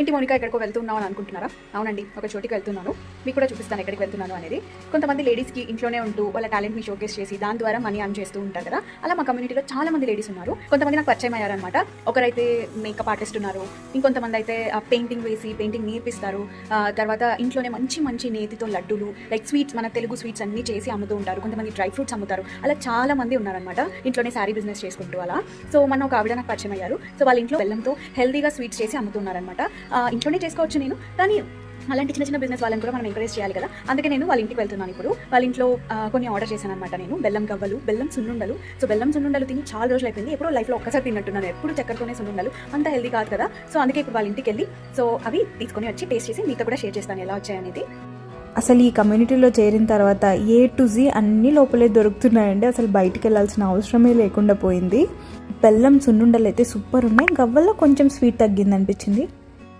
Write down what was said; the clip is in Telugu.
ఏంటి మోనికా ఎక్కడికో వెళ్తున్నావు అని అనుకుంటున్నారా? అవునండి, ఒక చోటికి వెళ్తున్నాను. మీకు కూడా చూపిస్తాను ఎక్కడికి వెళ్తున్నాను అనేది. కొంతమంది లేడీస్కి ఇంట్లోనే ఉంటూ వాళ్ళ టాలెంట్ని షోకేస్ చేసి దాని ద్వారా మనీ అర్న్ చేస్తూ ఉంటారు కదా. అలా మా కమ్యూనిటీలో చాలా మంది లేడీస్ ఉన్నారు. కొంతమంది నాకు పరిచయం అయ్యారనమాట. ఒకరైతే మేకప్ ఆర్టిస్ట్ ఉన్నారు, ఇంకొంతమంది అయితే పెయింటింగ్ వేసి పెయింటింగ్ నేర్పిస్తారు. తర్వాత ఇంట్లోనే మంచి మంచి నేతితో లడ్డూలు లైక్ స్వీట్స్, మన తెలుగు స్వీట్స్ అన్ని చేసి అమ్ముతూ ఉంటారు. కొంతమంది డ్రై ఫ్రూట్స్ అమ్ముతారు. అలా చాలా మంది ఉన్నారనమాట ఇంట్లోనే శారీ బిజినెస్ చేసుకుంటూ. అలా సో మన ఒక ఆవిడ నాకు పరిచయం అయ్యారు. సో వాళ్ళ ఇంట్లో బెల్లంతో హెల్దీగా స్వీట్స్ చేసి అమ్ముతున్నారనమాట. ఇంట్లోనే చేసుకోవచ్చు నేను, కానీ అలాంటి చిన్న చిన్న బిజినెస్ వాళ్ళని కూడా మనం ఎంకరేజ్ చేయాలి కదా. అందుకే నేను వాళ్ళ ఇంటికి వెళ్తున్నాను. ఇప్పుడు వాళ్ళ ఇంట్లో కొన్ని ఆర్డర్ చేశాను అనమాట నేను. బెల్లం గవ్వలు, బెల్లం సున్నుండలు. సో బెల్లం సున్నుండలు తిని చాలా రోజులు అయిపోయింది. ఎప్పుడో లైఫ్లో ఒక్కసారి తిన్నట్టున్నాను. ఎప్పుడు చక్కెరతోనే సున్నుండలు, అంత హెల్దీ కాదు కదా. సో అందుకే ఇప్పుడు వాళ్ళ ఇంటికి వెళ్ళి సో అవి తీసుకొని వచ్చి టేస్ట్ చేసి మీతో కూడా షేర్ చేస్తాను ఎలా వచ్చాయనేది. అసలు ఈ కమ్యూనిటీలో చేరిన తర్వాత A to Z అన్ని లోపలే దొరుకుతున్నాయండి. అసలు బయటికి వెళ్ళాల్సిన అవసరమే లేకుండా పోయింది. బెల్లం సున్నుండలు అయితే సూపర్ ఉన్నాయి. గవ్వల్లో కొంచెం స్వీట్ తగ్గింది అనిపించింది.